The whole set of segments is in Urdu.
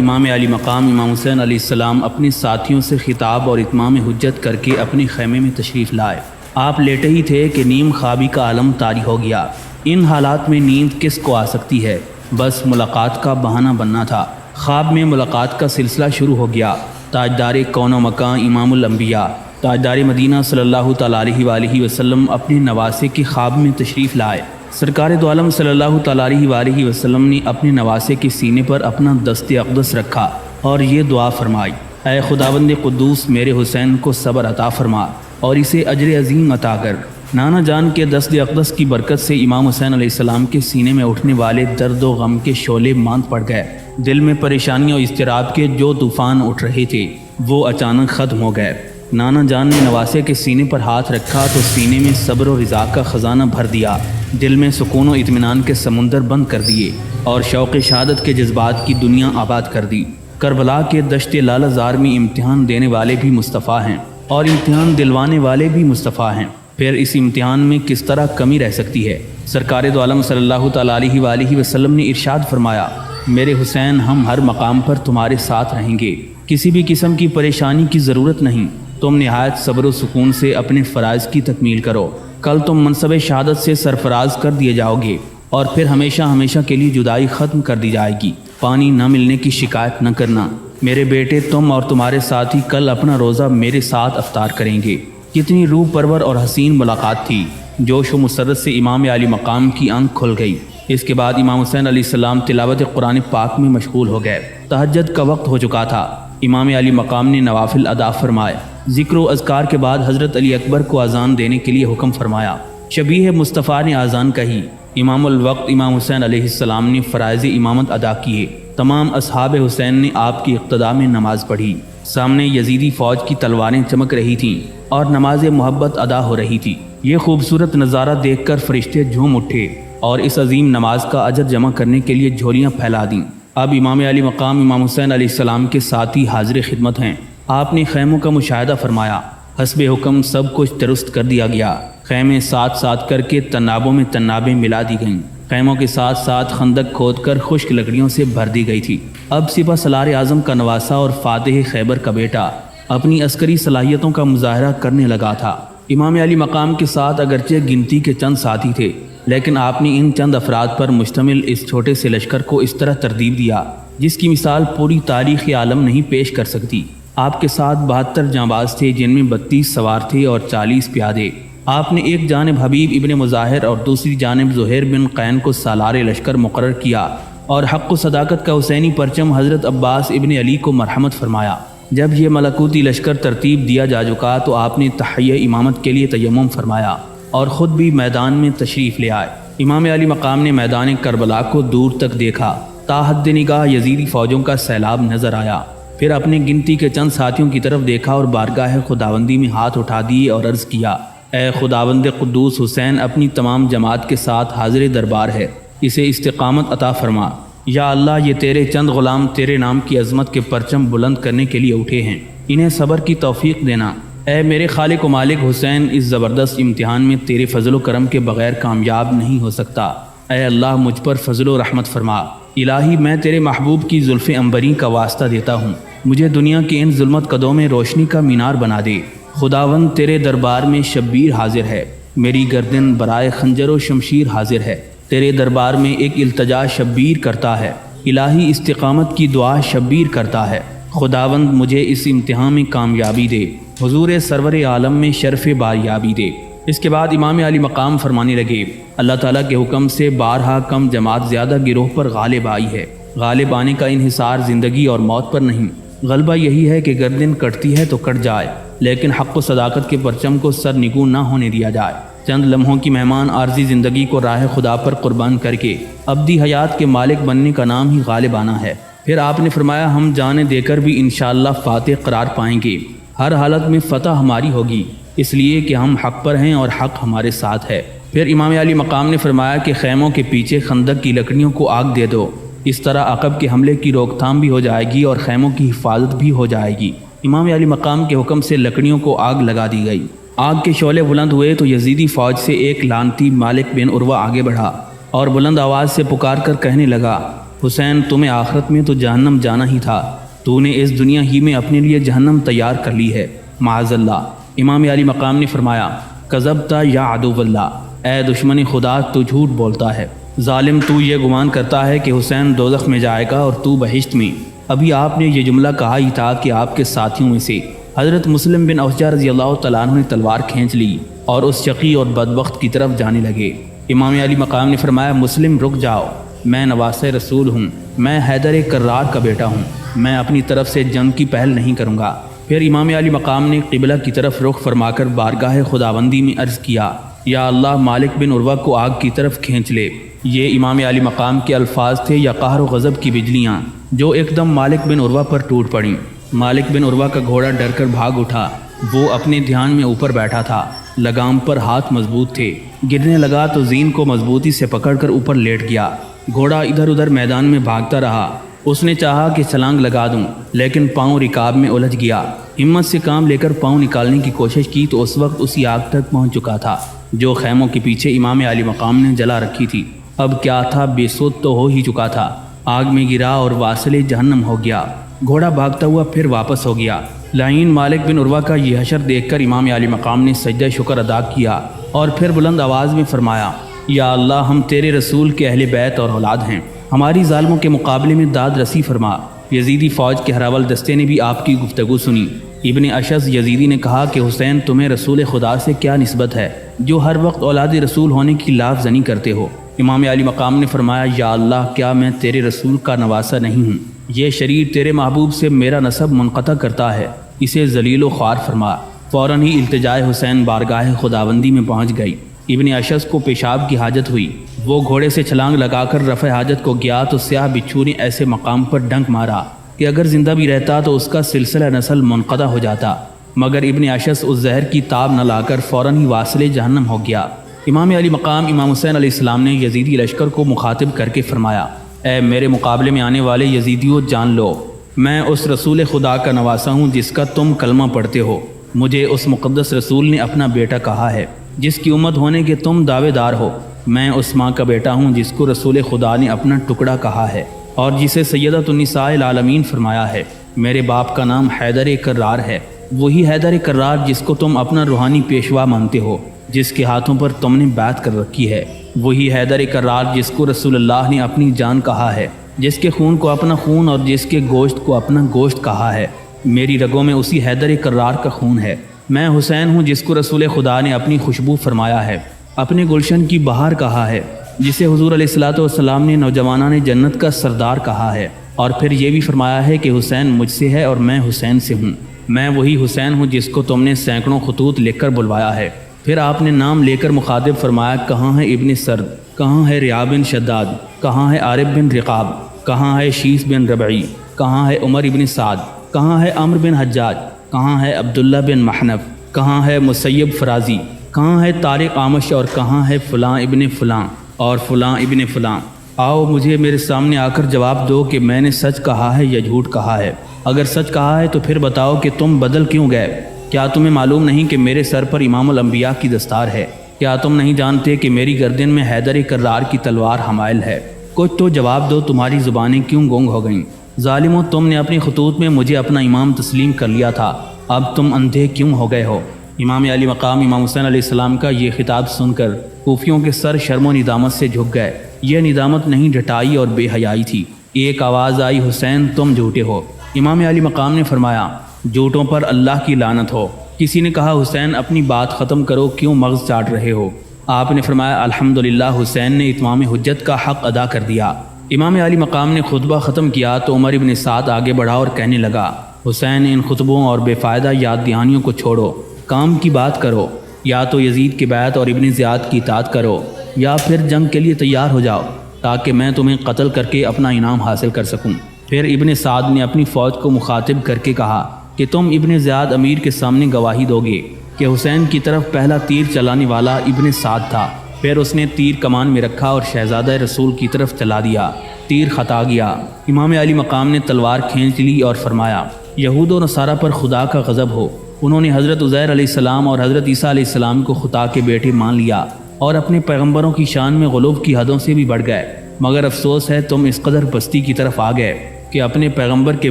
امام علی مقام امام حسین علیہ السلام اپنے ساتھیوں سے خطاب اور اتمام حجت کر کے اپنے خیمے میں تشریف لائے۔ آپ لیٹے ہی تھے کہ نیم خوابی کا عالم طاری ہو گیا۔ ان حالات میں نیند کس کو آ سکتی ہے؟ بس ملاقات کا بہانہ بننا تھا۔ خواب میں ملاقات کا سلسلہ شروع ہو گیا۔ تاجدار کون و مکان امام الانبیاء تاجدار مدینہ صلی اللہ تعالیٰ علیہ وآلہ وسلم اپنے نواسے کے خواب میں تشریف لائے۔ سرکار دو عالم صلی اللہ تعالیٰ علیہ وآلہ وسلم نے اپنے نواسے کے سینے پر اپنا دست اقدس رکھا اور یہ دعا فرمائی: اے خداوند قدوس، میرے حسین کو صبر عطا فرما اور اسے اجر عظیم عطا کر۔ نانا جان کے دست اقدس کی برکت سے امام حسین علیہ السلام کے سینے میں اٹھنے والے درد و غم کے شعلے ماند پڑ گئے۔ دل میں پریشانی اور اضطراب کے جو طوفان اٹھ رہے تھے وہ اچانک ختم ہو گئے۔ نانا جان نے نواسے کے سینے پر ہاتھ رکھا تو سینے میں صبر و رضا کا خزانہ بھر دیا، دل میں سکون و اطمینان کے سمندر بند کر دیے اور شوق شہادت کے جذبات کی دنیا آباد کر دی۔ کربلا کے دشت لالہ زار میں امتحان دینے والے بھی مصطفیٰ ہیں اور امتحان دلوانے والے بھی مصطفیٰ ہیں، پھر اس امتحان میں کس طرح کمی رہ سکتی ہے؟ سرکار دو عالم صلی اللہ تعالیٰ علیہ وآلہ وسلم نے ارشاد فرمایا: میرے حسین، ہم ہر مقام پر تمہارے ساتھ رہیں گے، کسی بھی قسم کی پریشانی کی ضرورت نہیں، تم نہایت صبر و سکون سے اپنے فرائض کی تکمیل کرو، کل تم منصب شہادت سے سرفراز کر دیے جاؤ گے اور پھر ہمیشہ ہمیشہ کے لیے جدائی ختم کر دی جائے گی۔ پانی نہ ملنے کی شکایت نہ کرنا میرے بیٹے، تم اور تمہارے ساتھی کل اپنا روزہ میرے ساتھ افطار کریں گے۔ کتنی روح پرور اور حسین ملاقات تھی۔ جوش و مسرت سے امام علی مقام کی آنکھ کھل گئی۔ اس کے بعد امام حسین علیہ السلام تلاوت قرآن پاک میں مشغول ہو گئے۔ تہجد کا وقت ہو چکا تھا۔ امام علی مقام نے نوافل ادا فرمائے۔ ذکر و اذکار کے بعد حضرت علی اکبر کو اذان دینے کے لیے حکم فرمایا۔ شبیہ مصطفیٰ نے اذان کہی۔ امام الوقت امام حسین علیہ السلام نے فرائض امامت ادا کیے۔ تمام اصحاب حسین نے آپ کی اقتداء میں نماز پڑھی۔ سامنے یزیدی فوج کی تلواریں چمک رہی تھیں اور نماز محبت ادا ہو رہی تھی۔ یہ خوبصورت نظارہ دیکھ کر فرشتے جھوم اٹھے اور اس عظیم نماز کا اجر جمع کرنے کے لیے جھولیاں پھیلا دیں۔ اب امام علی مقام امام حسین علیہ السلام کے ساتھی حاضر خدمت ہیں۔ آپ نے خیموں کا مشاہدہ فرمایا۔ حسب حکم سب کچھ درست کر دیا گیا۔ خیمے ساتھ ساتھ کر کے تنابوں میں تنابیں ملا دی گئیں۔ خیموں کے ساتھ ساتھ خندق کھود کر خشک لکڑیوں سے بھر دی گئی تھی۔ اب سپہ سالار اعظم کا نواسہ اور فاتح خیبر کا بیٹا اپنی عسکری صلاحیتوں کا مظاہرہ کرنے لگا تھا۔ امام علی مقام کے ساتھ اگرچہ گنتی کے چند ساتھی تھے، لیکن آپ نے ان چند افراد پر مشتمل اس چھوٹے سے لشکر کو اس طرح ترتیب دیا جس کی مثال پوری تاریخ عالم نہیں پیش کر سکتی۔ آپ کے ساتھ 72 جانباز تھے، جن میں 32 سوار تھے اور 40 پیادے۔ آپ نے ایک جانب حبیب ابن مظاہر اور دوسری جانب زہیر بن قین کو سالار لشکر مقرر کیا اور حق و صداقت کا حسینی پرچم حضرت عباس ابن علی کو مرحمت فرمایا۔ جب یہ ملکوتی لشکر ترتیب دیا جا چکا تو آپ نے تحیہ امامت کے لیے تیمم فرمایا اور خود بھی میدان میں تشریف لے آئے۔ امام علی مقام نے میدان کربلا کو دور تک دیکھا۔ تا حد نگاہ یزیدی فوجوں کا سیلاب نظر آیا۔ پھر اپنے گنتی کے چند ساتھیوں کی طرف دیکھا اور بارگاہ خداوندی میں ہاتھ اٹھا دیے اور عرض کیا: اے خداوند قدوس، حسین اپنی تمام جماعت کے ساتھ حاضر دربار ہے، اسے استقامت عطا فرما۔ یا اللہ، یہ تیرے چند غلام تیرے نام کی عظمت کے پرچم بلند کرنے کے لیے اٹھے ہیں، انہیں صبر کی توفیق دینا۔ اے میرے خالق و مالک، حسین اس زبردست امتحان میں تیرے فضل و کرم کے بغیر کامیاب نہیں ہو سکتا۔ اے اللہ، مجھ پر فضل و رحمت فرما۔ الہی، میں تیرے محبوب کی زلف عنبری کا واسطہ دیتا ہوں، مجھے دنیا کے ان ظلمت قدوں میں روشنی کا مینار بنا دے۔ خداوند، تیرے دربار میں شبیر حاضر ہے، میری گردن برائے خنجر و شمشیر حاضر ہے۔ تیرے دربار میں ایک التجا شبیر کرتا ہے، الہی استقامت کی دعا شبیر کرتا ہے۔ خداوند، مجھے اس امتحان میں کامیابی دے، حضور سرور عالم میں شرف باریابی دے۔ اس کے بعد امام علی مقام فرمانے لگے: اللہ تعالیٰ کے حکم سے بارہا کم جماعت زیادہ گروہ پر غالب آئی ہے۔ غالب آنے کا انحصار زندگی اور موت پر نہیں، غلبہ یہی ہے کہ گردن کٹتی ہے تو کٹ جائے، لیکن حق و صداقت کے پرچم کو سر نگوں نہ ہونے دیا جائے۔ چند لمحوں کی مہمان عارضی زندگی کو راہ خدا پر قربان کر کے ابدی حیات کے مالک بننے کا نام ہی غالب آنا ہے۔ پھر آپ نے فرمایا: ہم جانیں دے کر بھی انشاءاللہ فاتح قرار پائیں گے، ہر حالت میں فتح ہماری ہوگی، اس لیے کہ ہم حق پر ہیں اور حق ہمارے ساتھ ہے۔ پھر امام علی مقام نے فرمایا کہ خیموں کے پیچھے خندق کی لکڑیوں کو آگ دے دو، اس طرح عقب کے حملے کی روک تھام بھی ہو جائے گی اور خیموں کی حفاظت بھی ہو جائے گی۔ امام علی مقام کے حکم سے لکڑیوں کو آگ لگا دی گئی۔ آگ کے شعلے بلند ہوئے تو یزیدی فوج سے ایک لعنتی مالک بن عروہ آگے بڑھا اور بلند آواز سے پکار کر کہنے لگا: حسین تمہیں آخرت میں تو جہنم جانا ہی تھا، تو نے اس دنیا ہی میں اپنے لیے جہنم تیار کر لی ہے، معاذ اللہ۔ امام علی مقام نے فرمایا کذبتا یا عدو اللہ، اے دشمن خدا تو جھوٹ بولتا ہے، ظالم تو یہ گمان کرتا ہے کہ حسین دوزخ میں جائے گا اور تو بہشت میں۔ ابھی آپ نے یہ جملہ کہا ہی تھا کہ آپ کے ساتھیوں میں سے حضرت مسلم بن اوجہ رضی اللہ تعالیٰ عنہ نے تلوار کھینچ لی اور اس شقی اور بدبخت کی طرف جانے لگے۔ امام علی مقام نے فرمایا مسلم رک جاؤ، میں نواسہ رسول ہوں، میں حیدر کرار کا بیٹا ہوں، میں اپنی طرف سے جنگ کی پہل نہیں کروں گا۔ پھر امام علی مقام نے قبلہ کی طرف رخ فرما کر بارگاہ خداوندی میں عرض کیا یا اللہ مالک بن عروہ کو آگ کی طرف کھینچ لے۔ یہ امام علی مقام کے الفاظ تھے یا قہر و غضب کی بجلیاں جو ایک دم مالک بن عروہ پر ٹوٹ پڑیں۔ مالک بن عروہ کا گھوڑا ڈر کر بھاگ اٹھا، وہ اپنے دھیان میں اوپر بیٹھا تھا، لگام پر ہاتھ مضبوط تھے، گرنے لگا تو زین کو مضبوطی سے پکڑ کر اوپر لیٹ گیا۔ گھوڑا ادھر ادھر میدان میں بھاگتا رہا، اس نے چاہا کہ چھلانگ لگا دوں لیکن پاؤں رکاب میں الجھ گیا۔ ہمت سے کام لے کر پاؤں نکالنے کی کوشش کی تو اس وقت اسی آگ تک پہنچ چکا تھا جو خیموں کے پیچھے امام علی مقام نے جلا رکھی تھی۔ اب کیا تھا، بے سود تو ہو ہی چکا تھا، آگ میں گرا اور واصل جہنم ہو گیا۔ گھوڑا بھاگتا ہوا پھر واپس ہو گیا۔ لعین مالک بن عروہ کا یہ حشر دیکھ کر امام علی مقام نے سجدہ شکر ادا کیا اور پھر بلند آواز میں فرمایا یا اللہ ہم تیرے رسول کے اہل بیت اور اولاد ہیں، ہماری ظالموں کے مقابلے میں داد رسی فرما۔ یزیدی فوج کے ہراول دستے نے بھی آپ کی گفتگو سنی۔ ابن اشعث یزیدی نے کہا کہ حسین تمہیں رسول خدا سے کیا نسبت ہے جو ہر وقت اولاد رسول ہونے کی لاف زنی کرتے ہو؟ امام علی مقام نے فرمایا یا اللہ کیا میں تیرے رسول کا نواسہ نہیں ہوں؟ یہ شریر تیرے محبوب سے میرا نسب منقطع کرتا ہے، اسے ذلیل و خوار فرما۔ فوراً ہی التجائے حسین بارگاہ خداوندی میں پہنچ گئی۔ ابن اشعث کو پیشاب کی حاجت ہوئی، وہ گھوڑے سے چھلانگ لگا کر رفع حاجت کو گیا تو سیاہ بچھو نے ایسے مقام پر ڈنک مارا کہ اگر زندہ بھی رہتا تو اس کا سلسلہ نسل منقطع ہو جاتا، مگر ابن اشعث اس زہر کی تاب نہ لا کر فوراً ہی واصل جہنم ہو گیا۔ امام علی مقام امام حسین علیہ السلام نے یزیدی لشکر کو مخاطب کر کے فرمایا اے میرے مقابلے میں آنے والے یزیدیوں جان لو، میں اس رسول خدا کا نواسہ ہوں جس کا تم کلمہ پڑھتے ہو۔ مجھے اس مقدس رسول نے اپنا بیٹا کہا ہے جس کی امت ہونے کے تم دعوے دار ہو۔ میں اس ماں کا بیٹا ہوں جس کو رسول خدا نے اپنا ٹکڑا کہا ہے اور جسے سیدۃ النساء العالمین فرمایا ہے۔ میرے باپ کا نام حیدر کرار ہے، وہی حیدر کرار جس کو تم اپنا روحانی پیشوا مانتے ہو، جس کے ہاتھوں پر تم نے بیعت کر رکھی ہے، وہی حیدر کرار جس کو رسول اللہ نے اپنی جان کہا ہے، جس کے خون کو اپنا خون اور جس کے گوشت کو اپنا گوشت کہا ہے۔ میری رگوں میں اسی حیدر کرار کا خون ہے۔ میں حسین ہوں جس کو رسول خدا نے اپنی خوشبو فرمایا ہے، اپنے گلشن کی بہار کہا ہے، جسے حضور علیہ الصلوۃ والسلام نے نوجوانان جنت کا سردار کہا ہے، اور پھر یہ بھی فرمایا ہے کہ حسین مجھ سے ہے اور میں حسین سے ہوں۔ میں وہی حسین ہوں جس کو تم نے سینکڑوں خطوط لکھ کر بلوایا ہے۔ پھر آپ نے نام لے کر مخاطب فرمایا کہاں ہے ابن سرد، کہاں ہے ریاب بن شداد، کہاں ہے عارب بن رقاب، کہاں ہے شیس بن ربعی، کہاں ہے عمر ابن سعد، کہاں ہے عمرو بن حجاج، کہاں ہے عبداللہ بن محنف، کہاں ہے مسیب فرازی، کہاں ہے طارق آمش، اور کہاں ہے فلاں ابن فلاں اور فلاں ابن فلاں؟ آؤ مجھے میرے سامنے آ کر جواب دو کہ میں نے سچ کہا ہے یا جھوٹ کہا ہے۔ اگر سچ کہا ہے تو پھر بتاؤ کہ تم بدل کیوں گئے؟ کیا تمہیں معلوم نہیں کہ میرے سر پر امام الانبیاء کی دستار ہے؟ کیا تم نہیں جانتے کہ میری گردن میں حیدر کرار کی تلوار حمائل ہے؟ کچھ تو جواب دو، تمہاری زبانیں کیوں گونگ ہو گئیں؟ ظالموں، تم نے اپنی خطوط میں مجھے اپنا امام تسلیم کر لیا تھا، اب تم اندھے کیوں ہو گئے ہو؟ امام علی مقام امام حسین علیہ السلام کا یہ خطاب سن کر کوفیوں کے سر شرم و ندامت سے جھک گئے۔ یہ ندامت نہیں، ڈھٹائی اور بے حیائی تھی۔ ایک آواز آئی حسین تم جھوٹے ہو۔ امام علی مقام نے فرمایا جھوٹوں پر اللہ کی لعنت ہو۔ کسی نے کہا حسین اپنی بات ختم کرو، کیوں مغز چاٹ رہے ہو؟ آپ نے فرمایا الحمدللہ حسین نے اتمام حجت کا حق ادا کر دیا۔ امام علی مقام نے خطبہ ختم کیا تو عمر ابن سعد آگے بڑھا اور کہنے لگا حسین ان خطبوں اور بے فائدہ یاد دہانیوں کو چھوڑو، کام کی بات کرو، یا تو یزید کی بیعت اور ابن زیاد کی اطاعت کرو یا پھر جنگ کے لیے تیار ہو جاؤ تاکہ میں تمہیں قتل کر کے اپنا انعام حاصل کر سکوں۔ پھر ابن سعد نے اپنی فوج کو مخاطب کر کے کہا کہ تم ابن زیاد امیر کے سامنے گواہی دو گے کہ حسین کی طرف پہلا تیر چلانے والا ابن سعد تھا۔ پھر اس نے تیر کمان میں رکھا اور شہزادہ رسول کی طرف چلا دیا، تیر خطا گیا۔ امام علی مقام نے تلوار کھینچ لی اور فرمایا یہود و نصارہ پر خدا کا غضب ہو، انہوں نے حضرت عزیر علیہ السلام اور حضرت عیسیٰ علیہ السلام کو خدا کے بیٹے مان لیا اور اپنے پیغمبروں کی شان میں غلو کی حدوں سے بھی بڑھ گئے۔ مگر افسوس ہے تم اس قدر پستی کی طرف آ گئے کہ اپنے پیغمبر کے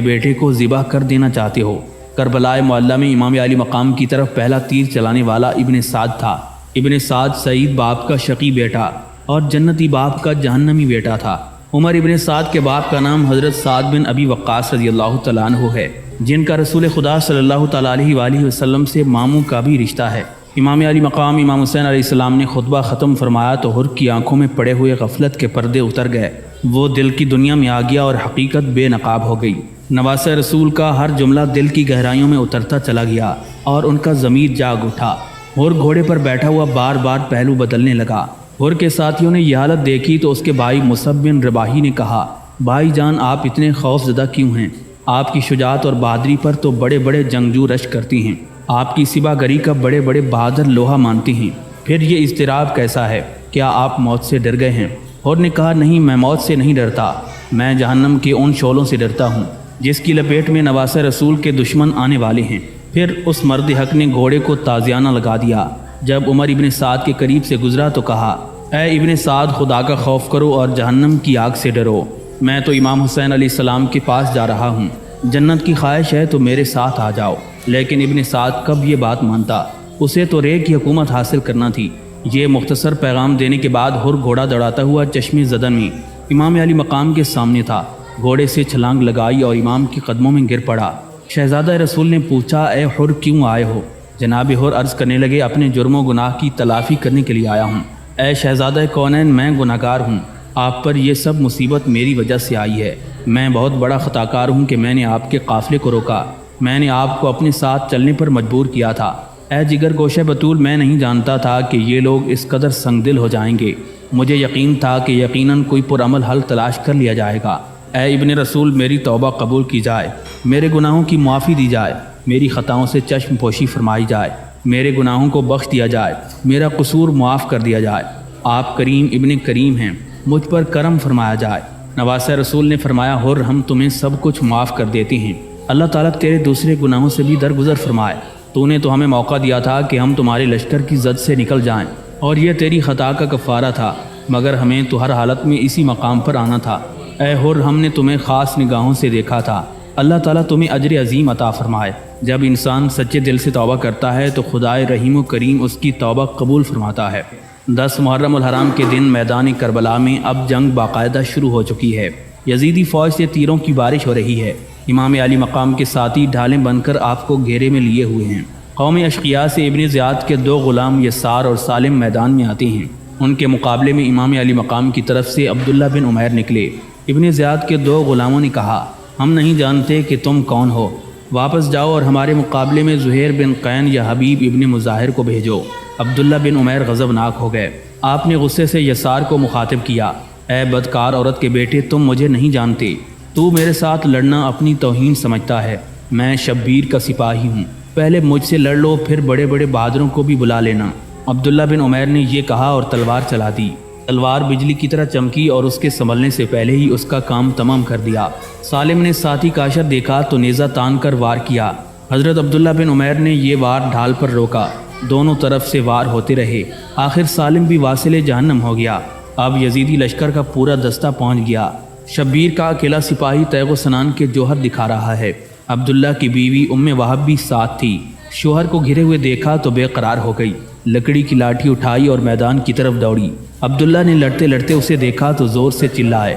بیٹے کو ذبح کر دینا چاہتے ہو۔ کربلائے معلیٰ میں امام علی مقام کی طرف پہلا تیر چلانے والا ابن سعد تھا۔ ابن سعد سعید باپ کا شقی بیٹا اور جنتی باپ کا جہنمی بیٹا تھا۔ عمر ابن سعد کے باپ کا نام حضرت سعد بن ابی وقاص رضی اللہ تعالیٰ عنہ ہے، جن کا رسول خدا صلی اللہ تعالیٰ علیہ وآلہ وسلم سے ماموں کا بھی رشتہ ہے۔ امام علی مقام امام حسین علیہ السلام نے خطبہ ختم فرمایا تو حر کی آنکھوں میں پڑے ہوئے غفلت کے پردے اتر گئے، وہ دل کی دنیا میں آ گیا اور حقیقت بے نقاب ہو گئی۔ نواسہ رسول کا ہر جملہ دل کی گہرائیوں میں اترتا چلا گیا اور ان کا ضمیر جاگ اٹھا۔ حر گھوڑے پر بیٹھا ہوا بار بار پہلو بدلنے لگا۔ حر کے ساتھیوں نے یہ حالت دیکھی تو اس کے بھائی مصعب بن رباحی نے کہا، بھائی جان آپ اتنے خوف زدہ کیوں ہیں؟ آپ کی شجاعت اور بہادری پر تو بڑے بڑے جنگجو رشک کرتی ہیں، آپ کی سبا گری کا بڑے بڑے بہادر لوہا مانتی ہیں، پھر یہ اضطراب کیسا ہے؟ کیا آپ موت سے ڈر گئے ہیں؟ حر نے کہا، نہیں، میں موت سے نہیں ڈرتا، میں جہنم کے ان شعلوں سے ڈرتا ہوں جس کی لپیٹ میں نواسہ رسول کے دشمن آنے والے ہیں۔ پھر اس مرد حق نے گھوڑے کو تازیانہ لگا دیا۔ جب عمر ابن سعد کے قریب سے گزرا تو کہا، اے ابن سعد، خدا کا خوف کرو اور جہنم کی آگ سے ڈرو، میں تو امام حسین علیہ السلام کے پاس جا رہا ہوں، جنت کی خواہش ہے تو میرے ساتھ آ جاؤ۔ لیکن ابن سعد کب یہ بات مانتا؟ اسے تو رے کی حکومت حاصل کرنا تھی۔ یہ مختصر پیغام دینے کے بعد حر گھوڑا دوڑاتا ہوا چشم زدن میں امام علی مقام کے سامنے تھا، گھوڑے سے چھلانگ لگائی اور امام کے قدموں میں گر پڑا۔ شہزادہ رسول نے پوچھا، اے حر کیوں آئے ہو؟ جناب حر عرض کرنے لگے، اپنے جرم و گناہ کی تلافی کرنے کے لیے آیا ہوں۔ اے شہزادہ کونین، میں گناہگار ہوں، آپ پر یہ سب مصیبت میری وجہ سے آئی ہے، میں بہت بڑا خطا کار ہوں کہ میں نے آپ کے قافلے کو روکا، میں نے آپ کو اپنے ساتھ چلنے پر مجبور کیا تھا۔ اے جگر گوشہ بطول، میں نہیں جانتا تھا کہ یہ لوگ اس قدر سنگ دل ہو جائیں گے، مجھے یقین تھا کہ یقیناً کوئی پرعمل حل تلاش کر لیا جائے گا۔ اے ابن رسول، میری توبہ قبول کی جائے، میرے گناہوں کی معافی دی جائے، میری خطاؤں سے چشم پوشی فرمائی جائے، میرے گناہوں کو بخش دیا جائے، میرا قصور معاف کر دیا جائے، آپ کریم ابن کریم ہیں، مجھ پر کرم فرمایا جائے۔ نواسہ رسول نے فرمایا، حر ہم تمہیں سب کچھ معاف کر دیتے ہیں، اللہ تعالیٰ تیرے دوسرے گناہوں سے بھی درگزر فرمائے، تو نے تو ہمیں موقع دیا تھا کہ ہم تمہارے لشکر کی زد سے نکل جائیں، اور یہ تیری خطا کا کفارہ تھا، مگر ہمیں تو ہر حالت میں اسی مقام پر آنا تھا۔ اے حر، ہم نے تمہیں خاص نگاہوں سے دیکھا تھا، اللہ تعالیٰ تمہیں اجر عظیم عطا فرمائے۔ جب انسان سچے دل سے توبہ کرتا ہے تو خدائے رحیم و کریم اس کی توبہ قبول فرماتا ہے۔ 10 محرم الحرام کے دن میدان کربلا میں اب جنگ باقاعدہ شروع ہو چکی ہے، یزیدی فوج سے تیروں کی بارش ہو رہی ہے، امام علی مقام کے ساتھی ڈھالیں بن کر آپ کو گھیرے میں لیے ہوئے ہیں۔ قوم اشقیاء سے ابن زیاد کے 2 غلام یسار اور سالم میدان میں آتے ہیں، ان کے مقابلے میں امام علی مقام کی طرف سے عبداللہ بن عمیر نکلے۔ ابن زیاد کے 2 غلاموں نے کہا، ہم نہیں جانتے کہ تم کون ہو، واپس جاؤ اور ہمارے مقابلے میں زہیر بن قین یا حبیب ابن مظاہر کو بھیجو۔ عبداللہ بن عمیر غضبناک ہو گئے، آپ نے غصے سے یسار کو مخاطب کیا، اے بدکار عورت کے بیٹے، تم مجھے نہیں جانتے، تو میرے ساتھ لڑنا اپنی توہین سمجھتا ہے، میں شبیر کا سپاہی ہوں، پہلے مجھ سے لڑ لو، پھر بڑے بڑے بہادروں کو بھی بلا لینا۔ عبداللہ بن عمیر نے یہ کہا اور تلوار چلا دی۔ تلوار بجلی کی طرح چمکی اور اس کے سنبھلنے سے پہلے ہی اس کا کام تمام کر دیا۔ سالم نے ساتھی کا اشر دیکھا تو نیزہ تان کر وار کیا۔ حضرت عبداللہ بن عمیر نے یہ وار ڈھال پر روکا، دونوں طرف سے وار ہوتے رہے، آخر سالم بھی واصل جہنم ہو گیا۔ اب یزیدی لشکر کا پورا دستہ پہنچ گیا۔ شبیر کا اکیلا سپاہی تیغ و سنان کے جوہر دکھا رہا ہے۔ عبداللہ کی بیوی وہب بھی ساتھ تھی، شوہر کو گھرے ہوئے دیکھا تو بے قرار ہو گئی، لکڑی کی لاٹھی اٹھائی اور میدان کی طرف دوڑی۔ عبداللہ نے لڑتے لڑتے اسے دیکھا تو زور سے چلائے،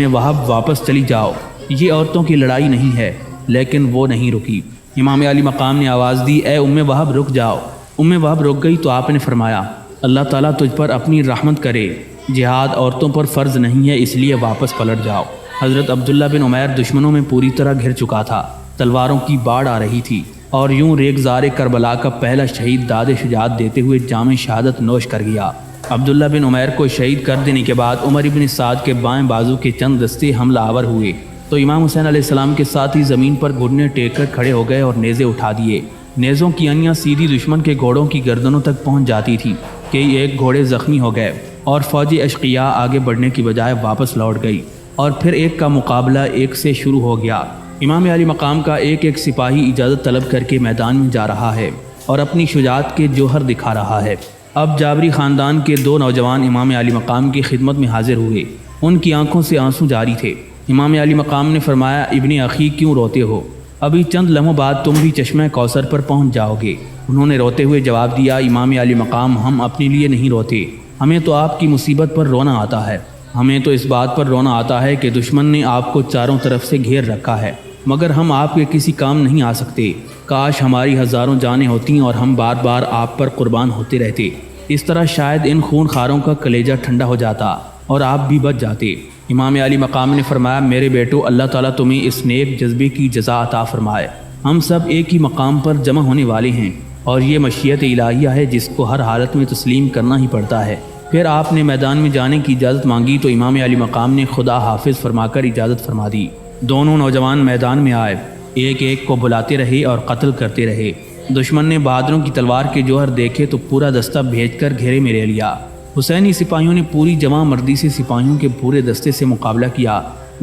وہب واپس چلی جاؤ، یہ عورتوں کی لڑائی نہیں ہے، لیکن وہ نہیں رکی۔ امام علی مقام نے آواز دی، اے وہب رک جاؤ۔ وہب رک گئی تو آپ نے فرمایا، اللہ تعالیٰ تجھ پر اپنی رحمت کرے، جہاد عورتوں پر فرض نہیں ہے، اس لیے واپس پلٹ جاؤ۔ حضرت عبداللہ بن عمیر دشمنوں میں پوری طرح گھر چکا تھا، تلواروں کی باڑھ آ رہی تھی، اور یوں ریگزار کربلا کا پہلا شہید داد شجاعت دیتے ہوئے جام شہادت نوش کر گیا۔ عبداللہ بن عمیر کو شہید کر دینے کے بعد عمر ابن سعد کے بائیں بازو کے چند دستے حملہ آور ہوئے تو امام حسین علیہ السلام کے ساتھ ہی زمین پر گھٹنے ٹیک کر کھڑے ہو گئے اور نیزے اٹھا دیے۔ نیزوں کی انیاں سیدھی دشمن کے گھوڑوں کی گردنوں تک پہنچ جاتی تھی کہ ایک گھوڑے زخمی ہو گئے اور فوج اشقیاء آگے بڑھنے کی بجائے واپس لوٹ گئی، اور پھر ایک کا مقابلہ ایک سے شروع ہو گیا۔ امام علی مقام کا ایک ایک سپاہی اجازت طلب کر کے میدان میں جا رہا ہے اور اپنی شجاعت کے جوہر دکھا رہا ہے۔ اب جابری خاندان کے 2 نوجوان امام علی مقام کی خدمت میں حاضر ہوئے۔ ان کی آنکھوں سے آنسو جاری تھے۔ امام علی مقام نے فرمایا ابن اخی کیوں روتے ہو؟ ابھی چند لمحوں بعد تم بھی چشمہ کوثر پر پہنچ جاؤ گے۔ انہوں نے روتے ہوئے جواب دیا امام علی مقام ہم اپنے لیے نہیں روتے، ہمیں تو آپ کی مصیبت پر رونا آتا ہے۔ ہمیں تو اس بات پر رونا آتا ہے کہ دشمن نے آپ کو چاروں طرف سے گھیر رکھا ہے، مگر ہم آپ کے کسی کام نہیں آ سکتے۔ کاش ہماری ہزاروں جانیں ہوتیں اور ہم بار بار آپ پر قربان ہوتے رہتے، اس طرح شاید ان خون خاروں کا کلیجہ ٹھنڈا ہو جاتا اور آپ بھی بچ جاتے۔ امام علی مقام نے فرمایا میرے بیٹو اللہ تعالیٰ تمہیں اس نیک جذبے کی جزا عطا فرمائے۔ ہم سب ایک ہی مقام پر جمع ہونے والے ہیں اور یہ مشیت الہیہ ہے جس کو ہر حالت میں تسلیم کرنا ہی پڑتا ہے۔ پھر آپ نے میدان میں جانے کی اجازت مانگی تو امام علی مقام نے خدا حافظ فرما کر اجازت فرما دی۔ دونوں نوجوان میدان میں آئے، ایک ایک کو بلاتے رہے اور قتل کرتے رہے۔ دشمن نے بہادروں کی تلوار کے جوہر دیکھے تو پورا دستہ بھیج کر گھیرے میں لے لیا۔ حسینی سپاہیوں نے پوری جمع مردی سے سپاہیوں کے پورے دستے سے مقابلہ کیا۔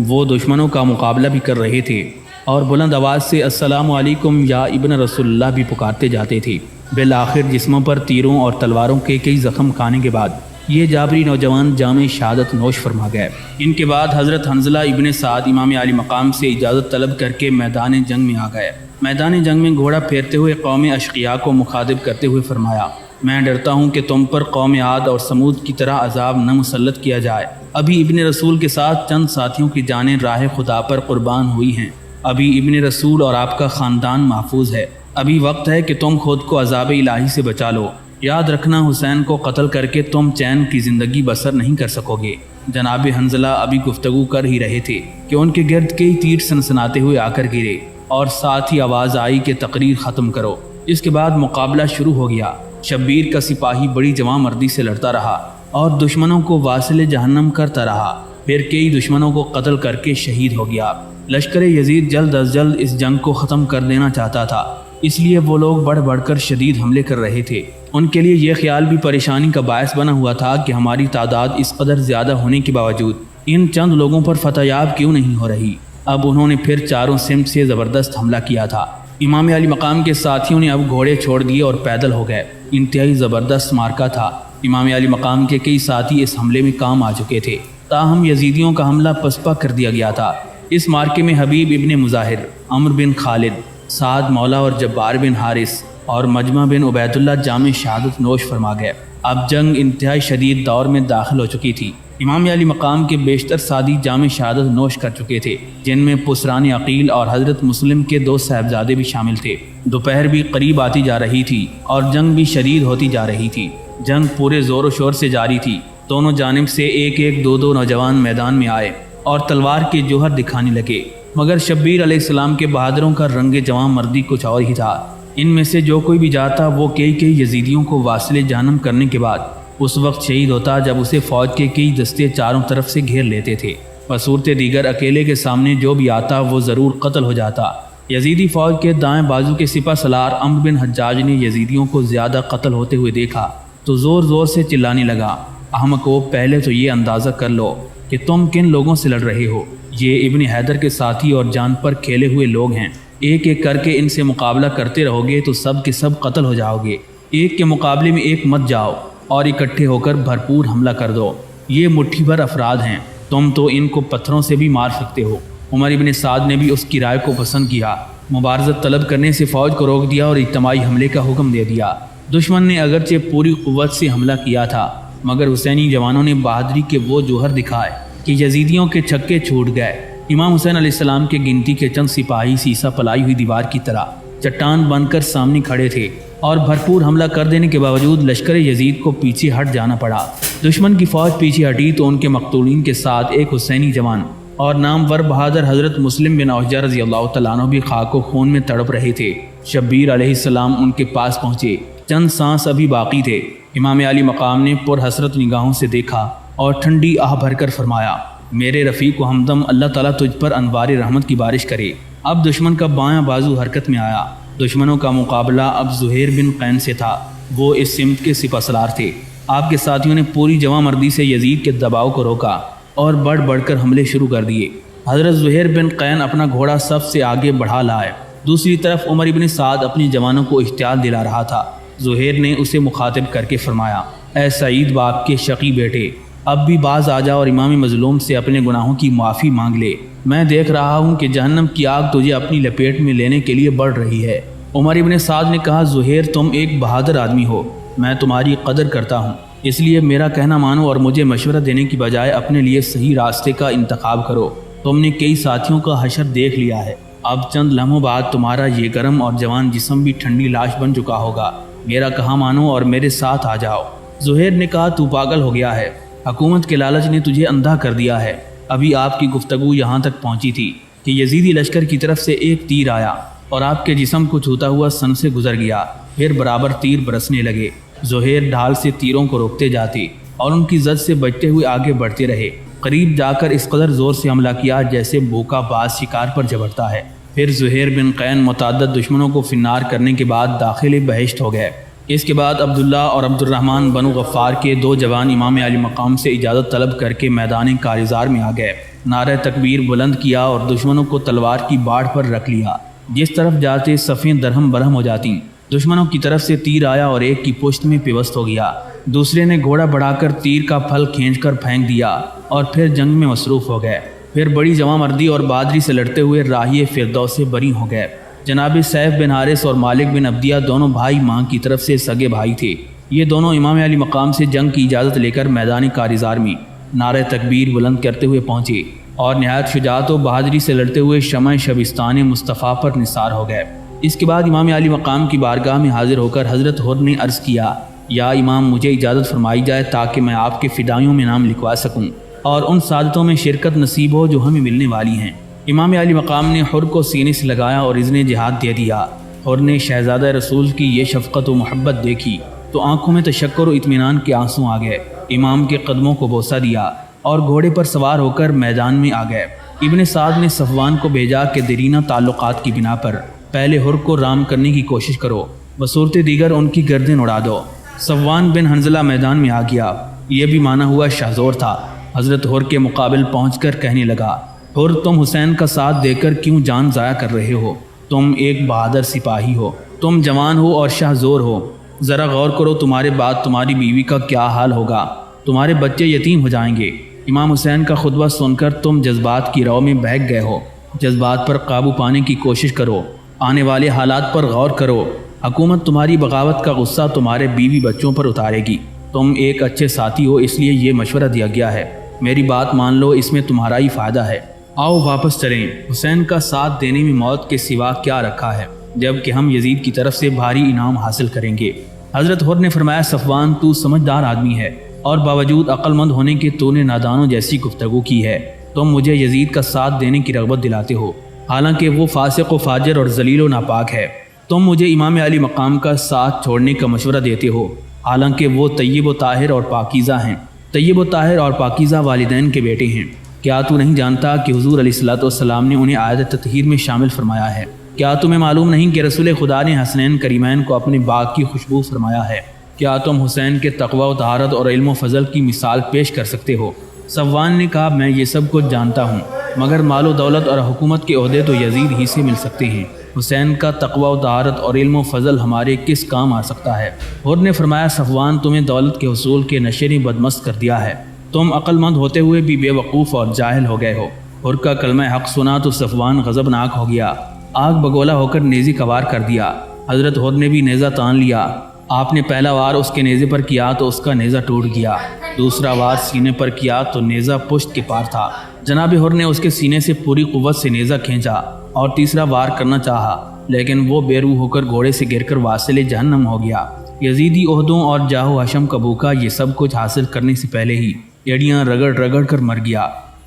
وہ دشمنوں کا مقابلہ بھی کر رہے تھے اور بلند آواز سے السلام علیکم یا ابن رسول اللہ بھی پکارتے جاتے تھے۔ بالآخر جسموں پر تیروں اور تلواروں کے کئی زخم کھانے کے بعد یہ جابری نوجوان جام شہادت نوش فرما گئے۔ ان کے بعد حضرت حنظلہ ابن سعد امام علی مقام سے اجازت طلب کر کے میدان جنگ میں آ گئے۔ میدان جنگ میں گھوڑا پھیرتے ہوئے قوم اشقیاء کو مخاطب کرتے ہوئے فرمایا میں ڈرتا ہوں کہ تم پر قوم عاد اور سمود کی طرح عذاب نہ مسلط کیا جائے۔ ابھی ابن رسول کے ساتھ چند ساتھیوں کی جانیں راہ خدا پر قربان ہوئی ہیں۔ ابھی ابن رسول اور آپ کا خاندان محفوظ ہے۔ ابھی وقت ہے کہ تم خود کو عذاب الہی سے بچا لو۔ یاد رکھنا حسین کو قتل کر کے تم چین کی زندگی بسر نہیں کر سکو گے۔ جناب حنظلہ ابھی گفتگو کر ہی رہے تھے کہ ان کے گرد کئی تیر سنسناتے ہوئے آ کر گرے اور ساتھ ہی آواز آئی کہ تقریر ختم کرو۔ اس کے بعد مقابلہ شروع ہو گیا۔ شبیر کا سپاہی بڑی جواں مردی سے لڑتا رہا اور دشمنوں کو واصل جہنم کرتا رہا۔ پھر کئی دشمنوں کو قتل کر کے شہید ہو گیا۔ لشکر یزید جلد از جلد اس جنگ کو ختم کر دینا چاہتا تھا، اس لیے وہ لوگ بڑھ بڑھ کر شدید حملے کر رہے تھے۔ ان کے لیے یہ خیال بھی پریشانی کا باعث بنا ہوا تھا کہ ہماری تعداد اس قدر زیادہ ہونے کے باوجود ان چند لوگوں پر فتح یاب کیوں نہیں ہو رہی۔ اب انہوں نے پھر چاروں سمت سے زبردست حملہ کیا تھا۔ امام علی مقام کے ساتھیوں نے اب گھوڑے چھوڑ دیے اور پیدل ہو گئے۔ انتہائی زبردست مارکا تھا۔ امام علی مقام کے کئی ساتھی اس حملے میں کام آ چکے تھے، تاہم یزیدیوں کا حملہ پسپا کر دیا گیا تھا۔ اس مارکے میں حبیب ابن مظاہر، عمر بن خالد، سعد مولا اور جبار بن حارث اور مجمع بن عبید اللہ جام شہادت نوش فرما گئے۔ اب جنگ انتہائی شدید دور میں داخل ہو چکی تھی۔ امام علی مقام کے بیشتر سادی جام شہادت نوش کر چکے تھے، جن میں پسران عقیل اور حضرت مسلم کے 2 صاحبزادے بھی شامل تھے۔ دوپہر بھی قریب آتی جا رہی تھی اور جنگ بھی شدید ہوتی جا رہی تھی۔ جنگ پورے زور و شور سے جاری تھی۔ دونوں جانب سے ایک ایک دو نوجوان میدان میں آئے اور تلوار کے جوہر دکھانے لگے، مگر شبیر علیہ السلام کے بہادروں کا رنگ جوان مردی کچھ اور ہی تھا۔ ان میں سے جو کوئی بھی جاتا وہ کئی یزیدیوں کو واصل جہنم کرنے کے بعد اس وقت شہید ہوتا جب اسے فوج کے کئی دستے چاروں طرف سے گھیر لیتے تھے۔ بصورت دیگر اکیلے کے سامنے جو بھی آتا وہ ضرور قتل ہو جاتا۔ یزیدی فوج کے دائیں بازو کے سپہ سالار عمرو بن حجاج نے یزیدیوں کو زیادہ قتل ہوتے ہوئے دیکھا تو زور زور سے چلانے لگا احمقو، پہلے تو یہ اندازہ کر لو کہ تم کن لوگوں سے لڑ رہے ہو۔ یہ ابن حیدر کے ساتھی اور جان پر کھیلے ہوئے لوگ ہیں۔ ایک ایک کر کے ان سے مقابلہ کرتے رہو گے تو سب کے سب قتل ہو جاؤ گے۔ ایک کے مقابلے میں ایک مت جاؤ اور اکٹھے ہو کر بھرپور حملہ کر دو۔ یہ مٹھی بھر افراد ہیں، تم تو ان کو پتھروں سے بھی مار سکتے ہو۔ عمر ابن سعد نے بھی اس کی رائے کو پسند کیا، مبارزت طلب کرنے سے فوج کو روک دیا اور اجتماعی حملے کا حکم دے دیا۔ دشمن نے اگرچہ پوری قوت سے حملہ کیا تھا، مگر حسینی جوانوں نے بہادری کے وہ جوہر دکھائے کہ یزیدیوں کے چھکے چھوٹ گئے۔ امام حسین علیہ السلام کے گنتی کے چند سپاہی سیسا پلائی ہوئی دیوار کی طرح چٹان بن کر سامنے کھڑے تھے اور بھرپور حملہ کر دینے کے باوجود لشکر یزید کو پیچھے ہٹ جانا پڑا۔ دشمن کی فوج پیچھے ہٹی تو ان کے مقتولین کے ساتھ ایک حسینی جوان اور نامور بہادر حضرت مسلم بن اوجہ رضی اللہ تعالیٰ عنہ بھی خاک و خون میں تڑپ رہے تھے۔ شبیر علیہ السلام ان کے پاس پہنچے، چند سانس ابھی باقی تھے۔ امام علی مقام نے پر حسرت نگاہوں سے دیکھا اور ٹھنڈی آہ بھر کر فرمایا میرے رفیق و ہمدم، اللہ تعالیٰ تجھ پر انوار رحمت کی بارش کرے۔ اب دشمن کا بایاں بازو حرکت میں آیا۔ دشمنوں کا مقابلہ اب زہیر بن قین سے تھا، وہ اس سمت کے سپہ سالار تھے۔ آپ کے ساتھیوں نے پوری جواں مردی سے یزید کے دباؤ کو روکا اور بڑھ بڑھ کر حملے شروع کر دیے۔ حضرت زہیر بن قین اپنا گھوڑا سب سے آگے بڑھا لائے، دوسری طرف عمر ابن سعد اپنی جوانوں کو احتیاط دلا رہا تھا۔ زہیر نے اسے مخاطب کر کے فرمایا اے سعید باپ کے شقی بیٹے، اب بھی باز آ جا اور امام مظلوم سے اپنے گناہوں کی معافی مانگ لے۔ میں دیکھ رہا ہوں کہ جہنم کی آگ تجھے اپنی لپیٹ میں لینے کے لیے بڑھ رہی ہے۔ عمر ابن سعد نے کہا، زہیر تم ایک بہادر آدمی ہو، میں تمہاری قدر کرتا ہوں، اس لیے میرا کہنا مانو اور مجھے مشورہ دینے کی بجائے اپنے لیے صحیح راستے کا انتخاب کرو۔ تم نے کئی ساتھیوں کا حشر دیکھ لیا ہے، اب چند لمحوں بعد تمہارا یہ گرم اور جوان جسم بھی ٹھنڈی لاش بن چکا ہوگا، میرا کہا مانو اور میرے ساتھ آ جاؤ۔ زہیر نے کہا، تو پاگل ہو گیا ہے، حکومت کے لالچ نے تجھے اندھا کر دیا ہے۔ ابھی آپ کی گفتگو یہاں تک پہنچی تھی کہ یزیدی لشکر کی طرف سے ایک تیر آیا اور آپ کے جسم کو چھوتا ہوا سن سے گزر گیا، پھر برابر تیر برسنے لگے۔ زہیر ڈھال سے تیروں کو روکتے جاتے اور ان کی زد سے بچتے ہوئے آگے بڑھتے رہے، قریب جا کر اس قدر زور سے حملہ کیا جیسے بھوکا باز شکار پر جبڑتا ہے۔ پھر زہیر بن قین متعدد دشمنوں کو فنار کرنے کے بعد داخل بہشت ہو گئے۔ اس کے بعد عبداللہ اور عبد الرحمن بنو غفار کے دو جوان امام علی مقام سے اجازت طلب کر کے میدان کارزار میں آ گئے، نعرہ تکبیر بلند کیا اور دشمنوں کو تلوار کی باڑ پر رکھ لیا، جس طرف جاتے صفیں درہم برہم ہو جاتی۔ دشمنوں کی طرف سے تیر آیا اور ایک کی پشت میں پیوست ہو گیا، دوسرے نے گھوڑا بڑھا کر تیر کا پھل کھینچ کر پھینک دیا اور پھر جنگ میں مصروف ہو گئے۔ پھر بڑی جواں مردی اور بہادری سے لڑتے ہوئے راہی فردوس سے بری ہو گئے۔ جناب سیف بن حارث اور مالک بن عبدیہ دونوں بھائی ماں کی طرف سے سگے بھائی تھے، یہ دونوں امام علی مقام سے جنگ کی اجازت لے کر میدان کارزار میں نعرہ تکبیر بلند کرتے ہوئے پہنچے اور نہایت شجاعت و بہادری سے لڑتے ہوئے شمع شبستان مصطفیٰ پر نثار ہو گئے۔ اس کے بعد امام علی مقام کی بارگاہ میں حاضر ہو کر حضرت حر نے عرض کیا، یا امام مجھے اجازت فرمائی جائے تاکہ میں آپ کے فدائیوں میں نام لکھوا سکوں اور ان سعادتوں میں شرکت نصیب ہو جو ہمیں ملنے والی ہیں۔ امام علی مقام نے حر کو سینے سے لگایا اور اذن جہاد دے دیا۔ حر نے شہزادہ رسول کی یہ شفقت و محبت دیکھی تو آنکھوں میں تشکر و اطمینان کے آنسو آ گئے، امام کے قدموں کو بوسہ دیا اور گھوڑے پر سوار ہو کر میدان میں آ گئے۔ ابن سعد نے صفوان کو بھیجا کہ دیرینہ تعلقات کی بنا پر پہلے حر کو رام کرنے کی کوشش کرو، بصورت دیگر ان کی گردن اڑا دو۔ صفوان بن حنظلہ میدان میں آ گیا، یہ بھی مانا ہوا شہزور تھا۔ حضرت حر کے مقابل پہنچ کر کہنے لگا، حر تم حسین کا ساتھ دے کر کیوں جان ضائع کر رہے ہو؟ تم ایک بہادر سپاہی ہو، تم جوان ہو اور شہزور ہو، ذرا غور کرو تمہارے بعد تمہاری بیوی کا کیا حال ہوگا، تمہارے بچے یتیم ہو جائیں گے۔ امام حسین کا خطبہ سن کر تم جذبات کی رو میں بہک گئے ہو، جذبات پر قابو پانے کی کوشش کرو، آنے والے حالات پر غور کرو، حکومت تمہاری بغاوت کا غصہ تمہارے بیوی بچوں پر اتارے گی۔ تم ایک اچھے ساتھی ہو اس لیے یہ مشورہ دیا گیا ہے، میری بات مان لو، اس میں تمہارا ہی فائدہ ہے۔ آؤ واپس چلیں، حسین کا ساتھ دینے میں موت کے سوا کیا رکھا ہے جب کہ ہم یزید کی طرف سے بھاری انعام حاصل کریں گے۔ حضرت حر نے فرمایا، صفوان تو سمجھدار آدمی ہے اور باوجود عقل مند ہونے کے تو نے نادانوں جیسی گفتگو کی ہے، تم مجھے یزید کا ساتھ دینے کی رغبت دلاتے ہو حالانکہ وہ فاسق و فاجر اور ذلیل و ناپاک ہے، تم مجھے امام علی مقام کا ساتھ چھوڑنے کا مشورہ دیتے ہو حالانکہ وہ طیب و طاہر اور پاکیزہ ہیں، طیب و طاہر اور پاکیزہ والدین کے بیٹے ہیں۔ کیا تو نہیں جانتا کہ حضور علیہ الصلوۃ والسلام نے انہیں آیت تطہیر میں شامل فرمایا ہے؟ کیا تمہیں معلوم نہیں کہ رسول خدا نے حسنین کریمین کو اپنے باغ کی خوشبو فرمایا ہے؟ کیا تم حسین کے تقوی و طہارت اور علم و فضل کی مثال پیش کر سکتے ہو؟ صفوان نے کہا، میں یہ سب کچھ جانتا ہوں، مگر مال و دولت اور حکومت کے عہدے تو یزید ہی سے مل سکتے ہیں، حسین کا تقوی و طہارت اور علم و فضل ہمارے کس کام آ سکتا ہے؟ حر نے فرمایا، صفوان تمہیں دولت کے حصول کے نشے نے بدمست کر دیا ہے، تم عقل مند ہوتے ہوئے بھی بے وقوف اور جاہل ہو گئے ہو۔ حر کا کلمہ حق سنا تو صفوان غضبناک ہو گیا، آگ بگولا ہو کر نیزی کوار کر دیا۔ حضرت حر نے بھی نیزہ تان لیا، آپ نے پہلا وار اس کے نیزے پر کیا تو اس کا نیزہ ٹوٹ گیا، دوسرا وار سینے پر کیا تو نیزہ پشت کے پار تھا۔ جناب حر نے اس کے سینے سے پوری قوت سے نیزہ کھینچا اور تیسرا وار کرنا چاہا، لیکن وہ بے روح ہو کر گھوڑے سے گر کر واصل جہنم ہو گیا۔ یزیدی عہدوں اور جاہ و حشم کا بھوکا یہ سب کچھ حاصل کرنے سے پہلے ہی ایڑیاں رگڑ رگڑ کر مر گیا۔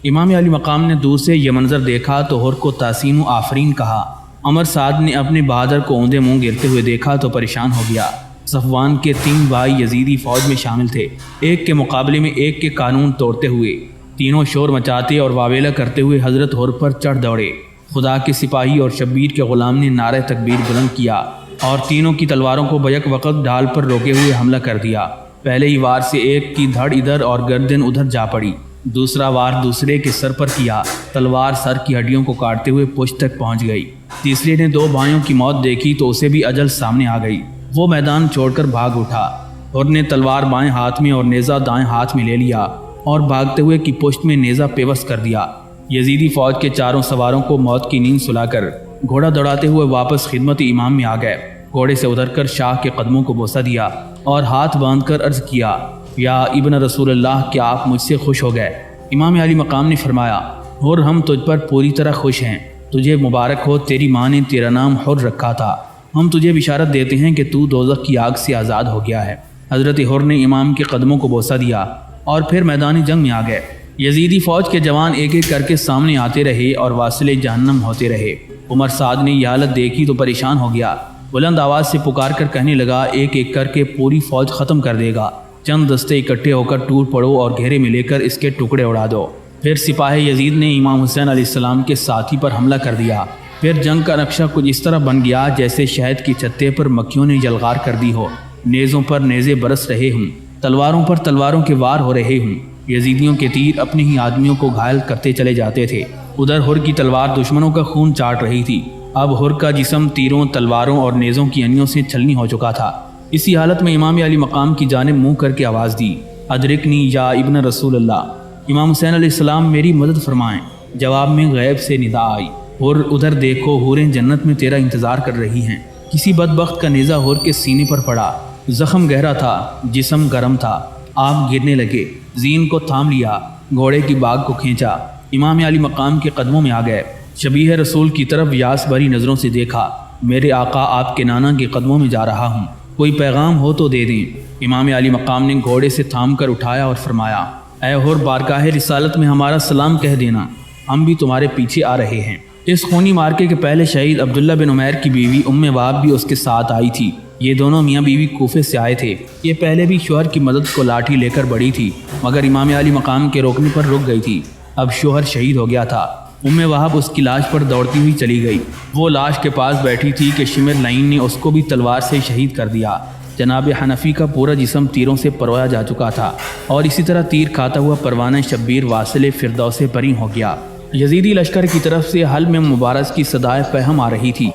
امام علی مقام نے دور سے یہ منظر دیکھا تو حر کو تحسین و آفرین کہا۔ عمر سعد نے اپنے بہادر کو اوندے منہ گرتے ہوئے دیکھا تو پریشان ہو گیا۔ صفوان کے 3 بھائی یزیدی فوج میں شامل تھے، ایک کے مقابلے میں ایک کے قانون توڑتے ہوئے تینوں شور مچاتے اور واویلا کرتے ہوئے حضرت حر پر چڑھ دوڑے۔ خدا کے سپاہی اور شبیر کے غلام نے نعرہ تکبیر بلند کیا اور تینوں کی تلواروں کو بیک وقت ڈھال پر روکے ہوئے حملہ کر دیا۔ پہلے ہی وار سے ایک کی دھڑ ادھر اور گردن ادھر جا پڑی، دوسرا وار دوسرے کے سر پر کیا، تلوار سر کی ہڈیوں کو کاٹتے ہوئے پشت تک پہنچ گئی۔ تیسرے نے 2 بھائیوں کی موت دیکھی تو اسے بھی اجل سامنے آ گئی، وہ میدان چھوڑ کر بھاگ اٹھا۔ حر نے تلوار بائیں ہاتھ میں اور نیزہ دائیں ہاتھ میں لے لیا اور بھاگتے ہوئے کی پشت میں نیزہ پیوست کر دیا۔ یزیدی فوج کے چاروں سواروں کو موت کی نیند سلا کر گھوڑا دوڑاتے ہوئے واپس خدمت امام میں آ گئے۔ گھوڑے سے اتر کر شاہ کے قدموں کو بوسہ دیا اور ہاتھ باندھ کر عرض کیا، یا ابن رسول اللہ، کیا آپ مجھ سے خوش ہو گئے؟ امام علی مقام نے فرمایا، حر، ہم تجھ پر پوری طرح خوش ہیں، تجھے مبارک ہو، تیری ماں نے تیرا نام حر رکھا تھا، ہم تجھے بشارت دیتے ہیں کہ تو دوزخ کی آگ سے آزاد ہو گیا ہے۔ حضرت حر نے امام کے قدموں کو بوسہ دیا اور پھر میدان جنگ میں آ گئے۔ یزیدی فوج کے جوان ایک ایک کر کے سامنے آتے رہے اور واصل جہنم ہوتے رہے۔ عمر سعد نے یہ حالت دیکھی تو پریشان ہو گیا، بلند آواز سے پکار کر کہنے لگا، ایک ایک کر کے پوری فوج ختم کر دے گا، چند دستے اکٹھے ہو کر ٹوٹ پڑو اور گھیرے میں لے کر اس کے ٹکڑے اڑا دو۔ پھر سپاہ یزید نے امام حسین علیہ السلام کے ساتھی پر حملہ کر دیا۔ پھر جنگ کا نقشہ کچھ اس طرح بن گیا جیسے شہد کی چھتے پر مکھیوں نے جلغار کر دی ہو، نیزوں پر نیزے برس رہے ہوں، تلواروں پر تلواروں کے وار ہو رہے ہوں۔ یزیدیوں کے تیر اپنے ہی آدمیوں کو گھائل کرتے چلے جاتے تھے۔ ادھر حر کی تلوار دشمنوں کا خون چاٹ رہی تھی۔ اب حر کا جسم تیروں، تلواروں اور نیزوں کی انیوں سے چھلنی ہو چکا تھا۔ اسی حالت میں امام علی مقام کی جانب منہ کر کے آواز دی، ادرکنی یا ابن رسول اللہ، امام حسین علیہ السلام میری مدد فرمائیں۔ جواب میں غیب سے ندا آئی، حر، ادھر دیکھو، حوریں جنت میں تیرا انتظار کر رہی ہیں۔ کسی بدبخت کا نیزہ حر کے سینے پر پڑا، زخم گہرا تھا، جسم گرم تھا، آپ گرنے لگے، زین کو تھام لیا، گھوڑے کی باگ کو کھینچا، امام علی مقام کے قدموں میں آ گئے۔ شبیہ رسول کی طرف یاس بھری نظروں سے دیکھا، میرے آقا آپ کے نانا کے قدموں میں جا رہا ہوں، کوئی پیغام ہو تو دے دیں۔ امام علی مقام نے گھوڑے سے تھام کر اٹھایا اور فرمایا، اے حر، بارگاہ رسالت میں ہمارا سلام کہہ دینا، ہم بھی تمہارے پیچھے آ رہے ہیں۔ اس خونی مارکے کے پہلے شہید عبداللہ بن عمیر کی بیوی ام وہب بھی اس کے ساتھ آئی تھی۔ یہ دونوں میاں بیوی کوفے سے آئے تھے۔ یہ پہلے بھی شوہر کی مدد کو لاٹھی لے کر بڑھی تھی، مگر امام علی مقام کے روکنے پر رک گئی تھی۔ اب شوہر شہید ہو گیا تھا۔ ام وہب اس کی لاش پر دوڑتی ہوئی چلی گئی۔ وہ لاش کے پاس بیٹھی تھی کہ شمر لعین نے اس کو بھی تلوار سے شہید کر دیا۔ جناب حنفی کا پورا جسم تیروں سے پرویا جا چکا تھا اور اسی طرح تیر کھاتا ہوا پروانہ شبیر واصل فردوس پری ہو گیا۔ یزیدی لشکر کی طرف سے حل میں مبارز کی صدائے پہم آ رہی تھی۔